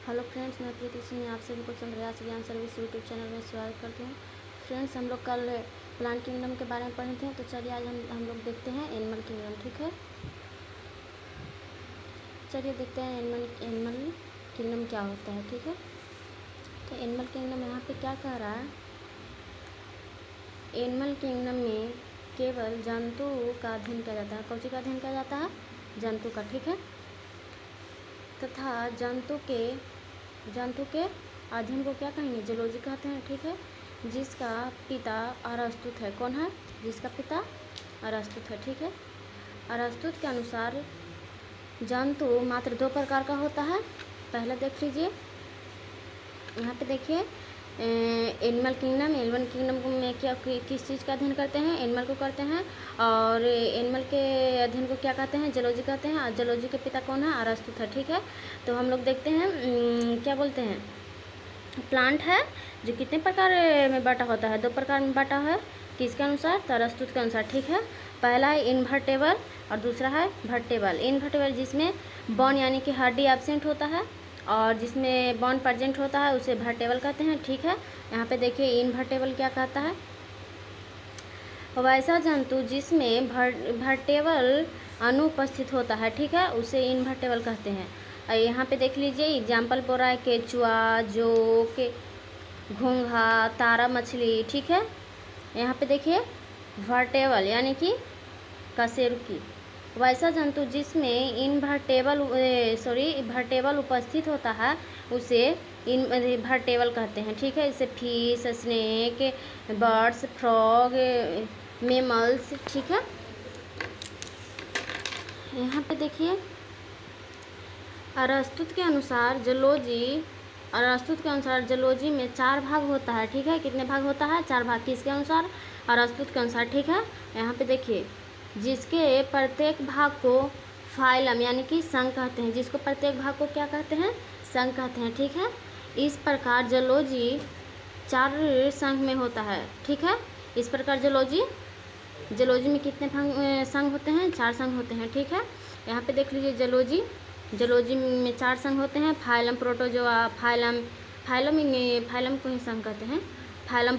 Hello friends, मैं प्रीति सिंह आप सभी को चंद्रयास ज्ञान सर्विस यूट्यूब चैनल में स्वागत करती हूँ। फ्रेंड्स, हम लोग कल प्लांट किंगडम के बारे में पढ़े थे, तो चलिए आज हम लोग देखते हैं एनिमल किंगडम। ठीक है, चलिए देखते हैं एनिमल किंगडम क्या होता है। ठीक है, तो एनिमल किंगडम यहाँ पे क्या कह रहा है। एनिमल किंगडम में केवल जंतु का अध्ययन किया जाता है। कौन सी का अध्ययन किया जाता है? जंतु का। ठीक है, तथा जंतु के अध्ययन को क्या कहेंगे? जूलॉजी कहते हैं। ठीक है, जिसका पिता अरस्तुत है। कौन है? जिसका पिता अरस्तुत है। ठीक है, अरस्तुत के अनुसार जंतु मात्र दो प्रकार का होता है। पहले देख लीजिए, यहाँ पे देखिए एनिमल किंगडम में क्या किस चीज़ का अध्ययन करते हैं? एनिमल को करते हैं। और एनिमल के अध्ययन को क्या कहते हैं? जूलॉजी कहते हैं। और जूलॉजी के पिता कौन है? अरस्तुत है। ठीक है, तो हम लोग देखते हैं क्या बोलते हैं। प्लांट है जो कितने प्रकार में बांटा होता है? दो प्रकार में बांटा है। किसके अनुसार? तो अरस्तुत के अनुसार। ठीक है, पहला है इन्वर्टेबल और दूसरा है वर्टेबल। इन्वर्टेबल जिसमें बोन यानी कि हड्डी एब्सेंट होता है, और जिसमें बोन प्रेजेंट होता है उसे वर्टेबल कहते हैं। ठीक है, यहाँ पे देखिए इन्वर्टेबल क्या कहता है। वैसा जंतु जिसमें वर्टेबल अनुपस्थित होता है, ठीक है, उसे इन्वर्टेबल कहते हैं। यहाँ पे देख लीजिए एग्जाम्पल बोल रहा है केचुआ, जोक, घोंघा, तारा मछली। ठीक है, यहाँ पे देखिए वर्टेबल यानी कि कशेरुकी। वैसा जंतु जिसमें वर्टेबल उपस्थित होता है उसे वर्टेबल कहते हैं। ठीक है, इसे fish, snake, birds, frog, mammals. ठीक है, यहाँ पे देखिए अरस्तुत के अनुसार जूलॉजी में 4 भाग होता है। ठीक है, कितने भाग होता है? 4 भाग। किसके अनुसार? अरस्तुत के अनुसार। ठीक है, यहाँ पे देखिए जिसके प्रत्येक भाग को फाइलम यानी कि संघ कहते हैं। जिसको प्रत्येक भाग को क्या कहते हैं? संघ कहते हैं। ठीक है, इस प्रकार जूलॉजी 4 संघ में होता है। ठीक है, इस प्रकार जूलॉजी में कितने संघ होते हैं? 4 संघ होते हैं। ठीक है, यहाँ पे देख लीजिए जूलॉजी में 4 संघ होते हैं। फाइलम प्रोटोजोआ, फाइलम को ही संघ कहते हैं। Phylum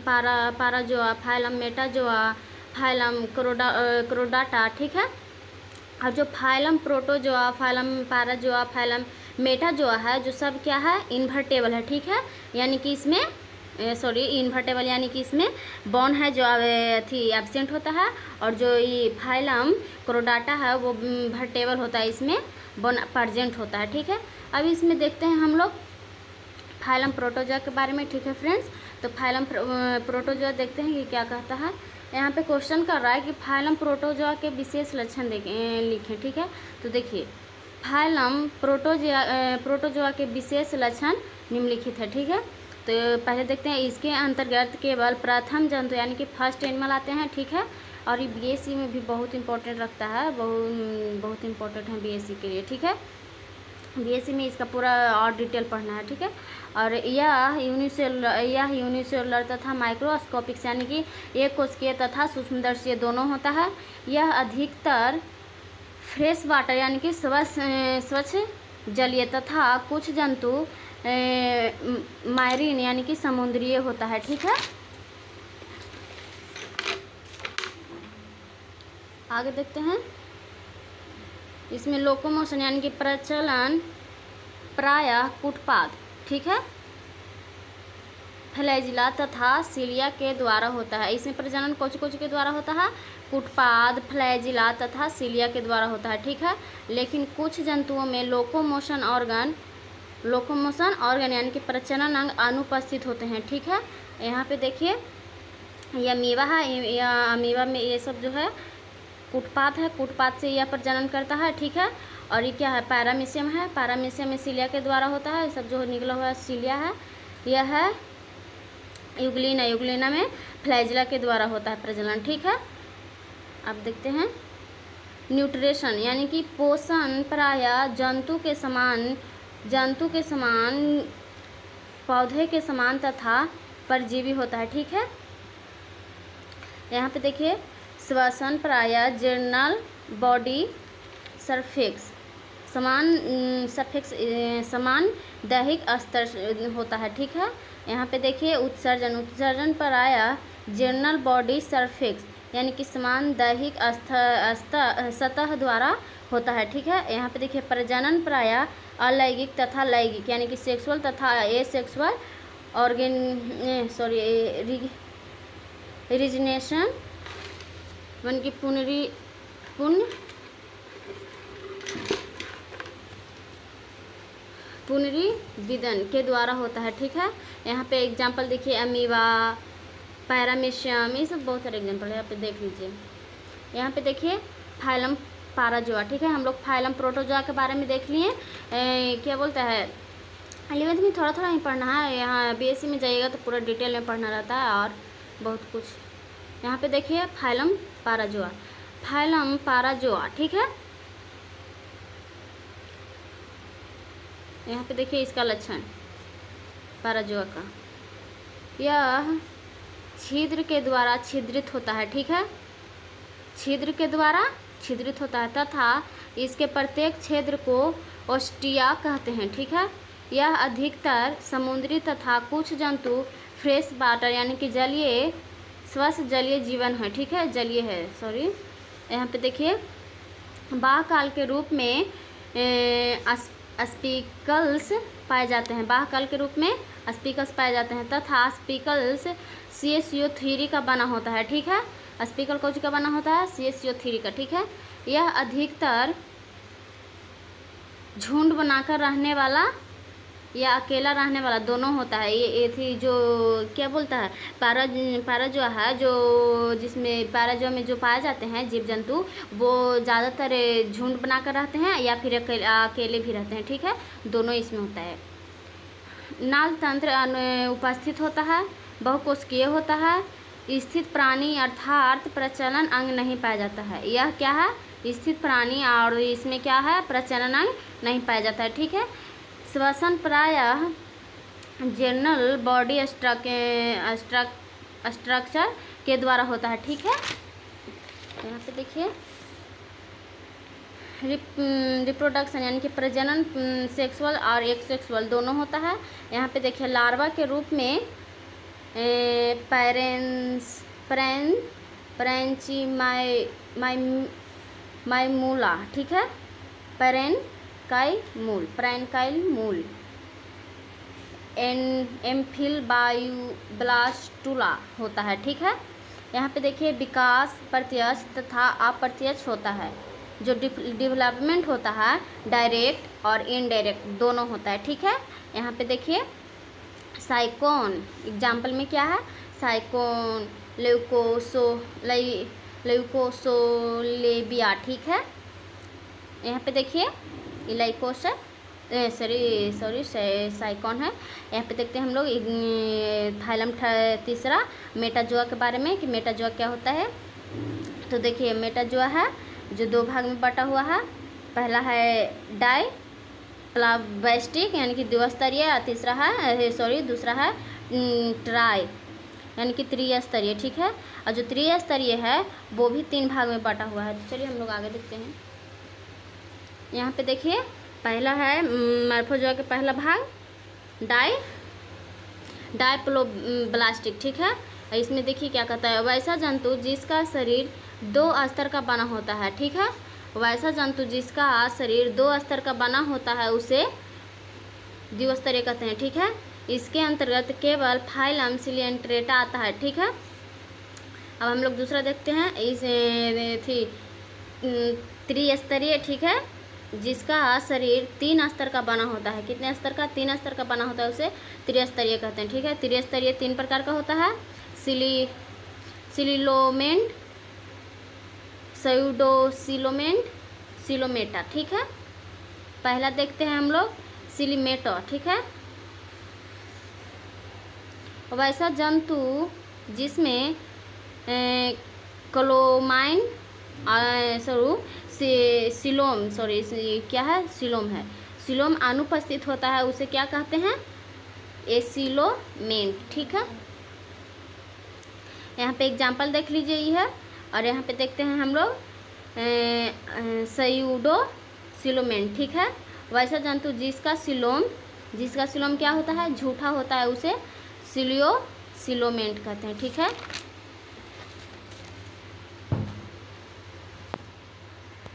parazoa, phylum metazoa, phylum chordata. ठीक है, और जो phylum protozoa, phylum parazoa, phylum metazoa है, जो सब क्या है? इन्वर्टेबल है। ठीक है, यानी कि इसमें इन्वर्टेबल यानी कि इसमें बोन है जो एब्सेंट होता है, और जो ये फाइलम क्रोडाटा है वो वर्टेबल होता है, इसमें बोन प्रेजेंट होता है। ठीक है, अब इसमें देखते हैं हम लोग फाइलम प्रोटोजोआ के बारे में। ठीक है फ्रेंड्स, तो फाइलम प्रोटोजोआ देखते हैं कि क्या कहता है। यहाँ पे क्वेश्चन कर रहा है कि फाइलम प्रोटोजोआ के विशेष लक्षण लिखें। ठीक है, तो देखिए फाइलम प्रोटोजोआ के विशेष लक्षण निम्नलिखित है। ठीक है, तो पहले देखते हैं इसके अंतर्गत केवल प्रथम जंतु यानी कि फर्स्ट एनिमल आते हैं। ठीक है, और ये बीएससी में भी बहुत इंपॉर्टेंट रखता है, बहुत इंपॉर्टेंट है बीएससी के लिए। ठीक है, बीएससी में इसका पूरा और डिटेल पढ़ना है। ठीक है, और यह यूनिसेलुलर तथा माइक्रोस्कोपिक यानी कि एक कोशिकीय तथा सूक्ष्मदर्शीय दोनों होता है। यह अधिकतर फ्रेश वाटर यानी कि स्वच्छ जलीय तथा कुछ जंतु मैरीन यानी कि समुद्रीय होता है। ठीक है, आगे देखते हैं। इसमें लोकोमोशन यानी कि प्रचलन प्रायः कुटपाद, ठीक है, फ्लैजिला तथा सीलिया के द्वारा होता है। इसमें प्रजनन कौन के द्वारा होता है? कुटपाद, फ्लैजिला तथा सीलिया के द्वारा होता है। ठीक है, लेकिन कुछ जंतुओं में लोकोमोशन ऑर्गन यानी कि प्रजनन अंग अनुपस्थित होते हैं। ठीक है, यहाँ पे देखिए यह अमीबा है, या अमीबा में ये सब जो है कुटपाद है, कुटपाद से यह प्रजनन करता है। ठीक है, और ये क्या है? पैरामीशियम है, पैरामीशियम में सीलिया के द्वारा होता है। सब जो निकला हुआ सीलिया है, यह है यूग्लिना में फ्लैजिला के द्वारा होता है प्रजनन। ठीक है, अब देखते हैं न्यूट्रिशन यानी कि पोषण प्रायः जंतु के समान पौधे के समान तथा परजीवी होता है। ठीक है, यहाँ पे देखिए श्वसन प्रायः जर्नल बॉडी सरफेक्स समान सफिक्स समान दैहिक स्तर होता है, ठीक है। यहाँ पे देखिए उत्सर्जन पर आया जनरल बॉडी सरफेक्स यानी कि समान दैहिक सतह द्वारा होता है, ठीक है। यहाँ पे देखिए प्रजनन पर आया अलैंगिक तथा लैंगिक यानी कि सेक्सुअल तथा एसेक्सुअल ओरिजिनेशन यानी कि पुनरीविदन के द्वारा होता है, ठीक है। यहाँ पे एग्जाम्पल देखिए अमीबा, पैरामीशियम, ये सब बहुत सारे एग्जाम्पल है, यहाँ पे देख लीजिए। यहाँ पे देखिए फाइलम पाराजोआ, ठीक है। हम लोग फाइलम प्रोटोजोआ के बारे में देख लिए। क्या बोलता है 11th में थोड़ा थोड़ा ही पढ़ना है, यहाँ बीएससी में जाइएगा तो पूरा डिटेल में पढ़ना रहता है और बहुत कुछ। यहाँ पे देखिए फाइलम पाराजोआ, ठीक है। यहाँ पे देखिए इसका लक्षण पाराजोआ का, यह छिद्र के द्वारा छिद्रित होता है, ठीक है। छिद्र के द्वारा छिद्रित होता है तथा इसके प्रत्येक छिद्र को ओस्टिया कहते हैं, ठीक है। यह अधिकतर समुद्री तथा कुछ जंतु फ्रेश वाटर यानी कि जलीय स्वस्थ जलीय जीवन है, ठीक है, जलीय है, सॉरी। यहाँ पे देखिए बाह्यकाल के रूप में स्पीकल्स पाए जाते हैं, बाह्यकाल के रूप में स्पीकल्स पाए जाते हैं तथा स्पीकल्स CaCO3 का बना होता है, ठीक है। स्पीकल कौन का बना होता है? CaCO3 का, ठीक है। यह अधिकतर झुंड बनाकर रहने वाला या अकेला रहने वाला दोनों होता है। ये थी जो क्या बोलता है पैराजोआ है, जो जिसमें पैराजोआ में जो पाए जाते हैं जीव जंतु वो ज़्यादातर झुंड बनाकर रहते हैं या फिर अकेले भी रहते हैं, ठीक है, दोनों इसमें होता है। नाल तंत्र उपस्थित होता है, बहुकोशिकीय होता है, स्थित प्राणी अर्थात प्रचलन अंग नहीं पाया जाता है। यह क्या है? स्थित प्राणी और इसमें क्या है? प्रचलन अंग नहीं पाया जाता है, ठीक है। श्वसन प्रायः जनरल बॉडी स्ट्रक्चर के द्वारा होता है, ठीक है। यहाँ पे देखिए रिप्रोडक्शन यानी कि प्रजनन सेक्सुअल और एक्सेक्सुअल दोनों होता है। यहाँ पे देखिए लार्वा के रूप में पैरेंकाइमूला, ठीक है, पैरेंकाइमूल एम्फिलब्लास्टुला होता है, ठीक है। यहाँ पे देखिए विकास प्रत्यक्ष तथा अप्रत्यक्ष होता है। जो डेवलपमेंट होता है डायरेक्ट और इनडायरेक्ट दोनों होता है, ठीक है। यहाँ पे देखिए साइकोन एग्जाम्पल में क्या है? साइकोन ल्यूकोसोलेबिया, ठीक है। यहाँ पे देखिए साइकोन है। यहाँ पे देखते हैं हम लोग फाइलम तीसरा मेटाजोआ के बारे में कि मेटाजोआ क्या होता है। तो देखिए मेटाजोआ है जो दो भाग में बटा हुआ है। पहला है डाइप्लावेस्टिक यानी कि द्विस्तरीय, और दूसरा है ट्राई यानी कि त्रिस्तरीय, ठीक है। और जो त्रिस्तरीय है वो भी 3 भाग में बटा हुआ है। तो चलिए हम लोग आगे देखते हैं। यहाँ पे देखिए पहला है मॉर्फोजोआ के पहला भाग डाइप्लोब्लास्टिक, ठीक है। इसमें देखिए क्या कहता है? वैसा जंतु जिसका शरीर 2 स्तर का बना होता है, ठीक है। वैसा जंतु जिसका शरीर 2 स्तर का बना होता है उसे द्विस्तरीय कहते हैं, ठीक है। इसके अंतर्गत केवल फाइलम सिलिएंट्रेटा आता है, ठीक है। अब हम लोग दूसरा देखते हैं। इस त्रिस्तरीय, ठीक है, जिसका शरीर 3 स्तर का बना होता है। कितने स्तर का? 3 स्तर का बना होता है, उसे त्रिस्तरीय कहते हैं, ठीक है। त्रिस्तरीय 3 प्रकार का होता है। सिलिलोमेंट, स्यूडोसिलोमेंट, सिलोमेटा, ठीक है। पहला देखते हैं हम लोग सिलिमेटो, ठीक है। वैसा जंतु जिसमें क्लोमाइन सिलोम है, सिलोम अनुपस्थित होता है, उसे क्या कहते हैं? एसिलोमेंट, ठीक है। यहाँ पे एग्जाम्पल देख लीजिए ये है। और यहाँ पे देखते हैं हम लोग सिलोमेंट, ठीक है। वैसा जंतु जिसका सिलोम क्या होता है, झूठा होता है, उसे सिलियोसिलोमेंट कहते हैं, ठीक है।